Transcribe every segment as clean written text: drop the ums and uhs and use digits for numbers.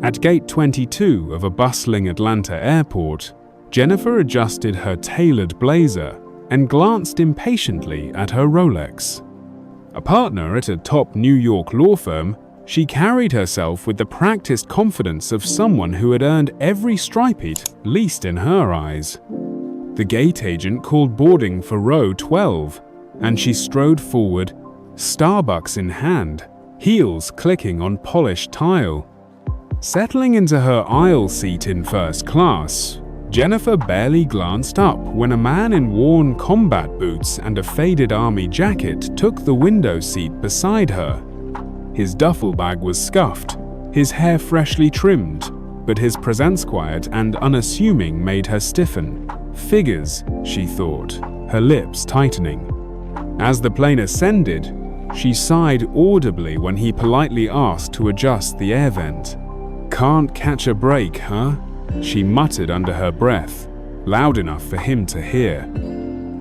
At gate 22 of a bustling Atlanta airport, Jennifer adjusted her tailored blazer and glanced impatiently at her Rolex. A partner at a top New York law firm, she carried herself with the practiced confidence of someone who had earned every stripe, at least in her eyes. The gate agent called boarding for row 12, and she strode forward, Starbucks in hand, heels clicking on polished tile. Settling into her aisle seat in first class, Jennifer barely glanced up when a man in worn combat boots and a faded army jacket took the window seat beside her. His duffel bag was scuffed, his hair freshly trimmed, but his presence quiet and unassuming made her stiffen. Figures, she thought, her lips tightening. As the plane ascended, she sighed audibly when he politely asked to adjust the air vent. "Can't catch a break, huh?" she muttered under her breath, loud enough for him to hear.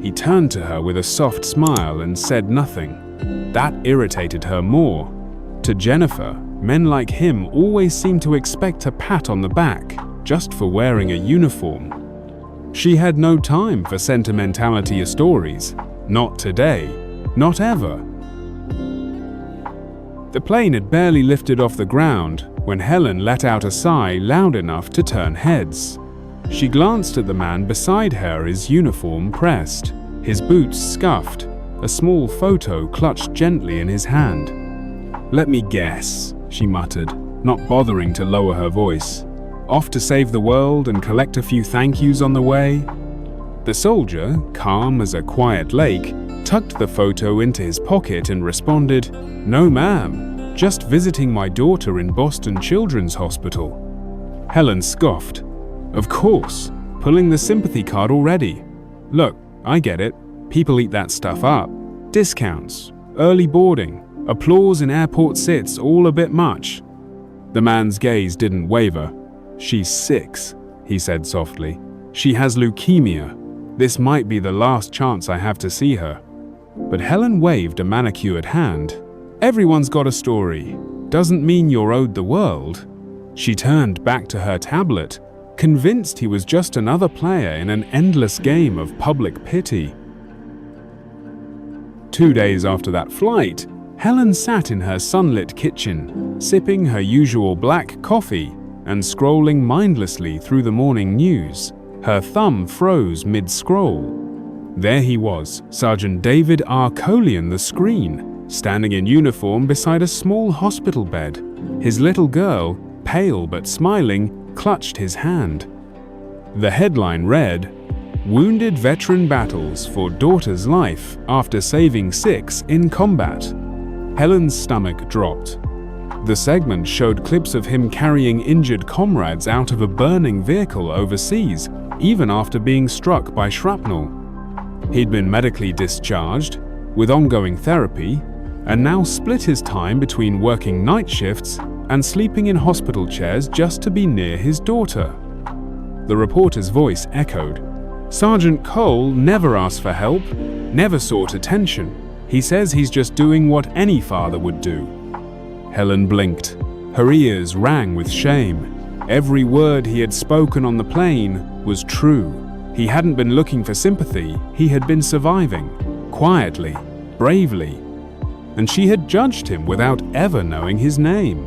He turned to her with a soft smile and said nothing. That irritated her more. To Jennifer, men like him always seemed to expect a pat on the back just for wearing a uniform. She had no time for sentimentality stories. Not today. Not ever. The plane had barely lifted off the ground when Helen let out a sigh loud enough to turn heads. She glanced at the man beside her, his uniform pressed, his boots scuffed, a small photo clutched gently in his hand. "Let me guess," she muttered, not bothering to lower her voice. "Off to save the world and collect a few thank yous on the way?" The soldier, calm as a quiet lake, tucked the photo into his pocket and responded, "No, ma'am. Just visiting my daughter in Boston Children's Hospital." Helen scoffed. "Of course, pulling the sympathy card already. Look, I get it. People eat that stuff up. Discounts, early boarding, applause in airport sits, all a bit much." The man's gaze didn't waver. "She's 6, he said softly. "She has leukemia. This might be the last chance I have to see her." But Helen waved a manicured hand. "Everyone's got a story. Doesn't mean you're owed the world." She turned back to her tablet, convinced he was just another player in an endless game of public pity. 2 days after that flight, Helen sat in her sunlit kitchen, sipping her usual black coffee and scrolling mindlessly through the morning news. Her thumb froze mid-scroll. There he was, Sergeant David R. Coley on the screen, standing in uniform beside a small hospital bed. His little girl, pale but smiling, clutched his hand. The headline read, "Wounded Veteran Battles for Daughter's Life After Saving 6 in Combat." Helen's stomach dropped. The segment showed clips of him carrying injured comrades out of a burning vehicle overseas, even after being struck by shrapnel. He'd been medically discharged, with ongoing therapy, and now split his time between working night shifts and sleeping in hospital chairs just to be near his daughter. The reporter's voice echoed. "Sergeant Cole never asked for help, never sought attention. He says he's just doing what any father would do." Helen blinked. Her ears rang with shame. Every word he had spoken on the plane was true. He hadn't been looking for sympathy, he had been surviving, quietly, bravely. And she had judged him without ever knowing his name.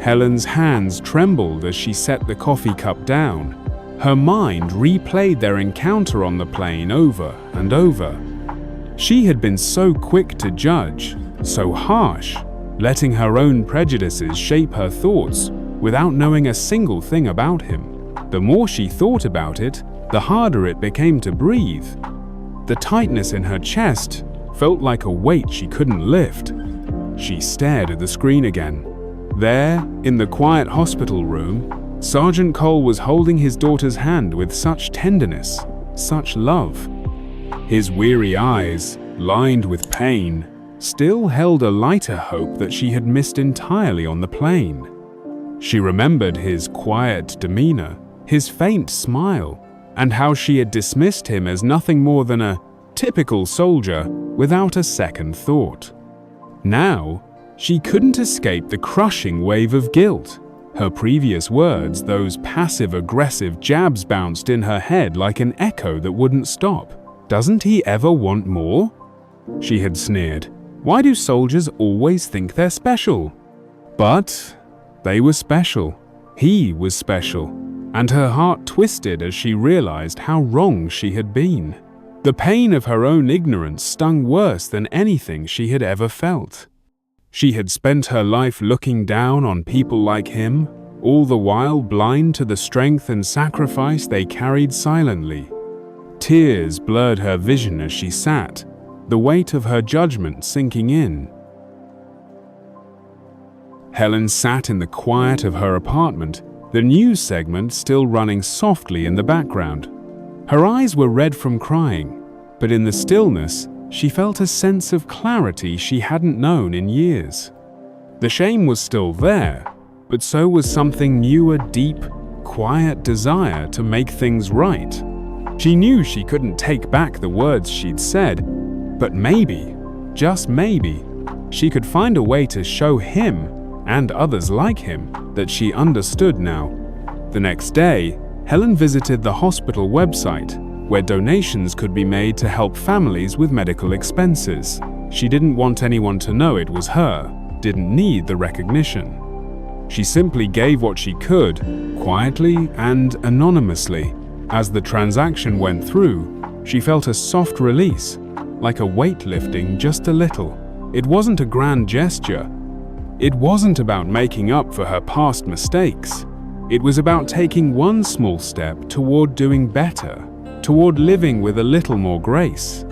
Helen's hands trembled as she set the coffee cup down. Her mind replayed their encounter on the plane over and over. She had been so quick to judge, so harsh, letting her own prejudices shape her thoughts without knowing a single thing about him. The more she thought about it, the harder it became to breathe. The tightness in her chest felt like a weight she couldn't lift. She stared at the screen again. There, in the quiet hospital room, Sergeant Cole was holding his daughter's hand with such tenderness, such love. His weary eyes, lined with pain, still held a lighter hope that she had missed entirely on the plane. She remembered his quiet demeanor, his faint smile, and how she had dismissed him as nothing more than a, typical soldier without a second thought. Now, She couldn't escape the crushing wave of guilt. Her previous words, those passive-aggressive jabs, bounced in her head like an echo that wouldn't stop. "Doesn't he ever want more?" she had sneered. "Why do soldiers always think they're special?" But they were special. He was special. And her heart twisted as she realized how wrong she had been. The pain of her own ignorance stung worse than anything she had ever felt. She had spent her life looking down on people like him, all the while blind to the strength and sacrifice they carried silently. Tears blurred her vision as she sat, the weight of her judgment sinking in. Helen sat in the quiet of her apartment, the news segment still running softly in the background. Her eyes were red from crying, but in the stillness, she felt a sense of clarity she hadn't known in years. The shame was still there, but so was something new, a deep, quiet desire to make things right. She knew she couldn't take back the words she'd said, but maybe, just maybe, she could find a way to show him and others like him that she understood now. The next day, Helen visited the hospital website, where donations could be made to help families with medical expenses. She didn't want anyone to know it was her, didn't need the recognition. She simply gave what she could, quietly and anonymously. As the transaction went through, she felt a soft release, like a weight lifting just a little. It wasn't a grand gesture. It wasn't about making up for her past mistakes. It was about taking one small step toward doing better, toward living with a little more grace.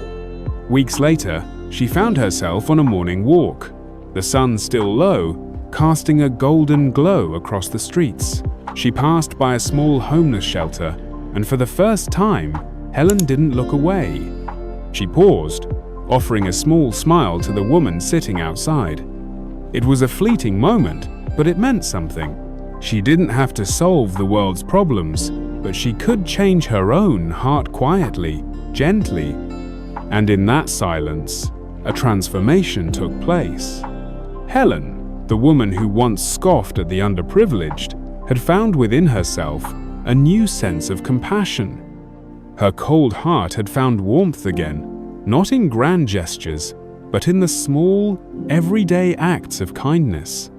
Weeks later, she found herself on a morning walk, the sun still low, casting a golden glow across the streets. She passed by a small homeless shelter, and for the first time, Helen didn't look away. She paused, offering a small smile to the woman sitting outside. It was a fleeting moment, but it meant something. She didn't have to solve the world's problems, but she could change her own heart quietly, gently. And in that silence, a transformation took place. Helen, the woman who once scoffed at the underprivileged, had found within herself a new sense of compassion. Her cold heart had found warmth again, not in grand gestures, but in the small, everyday acts of kindness.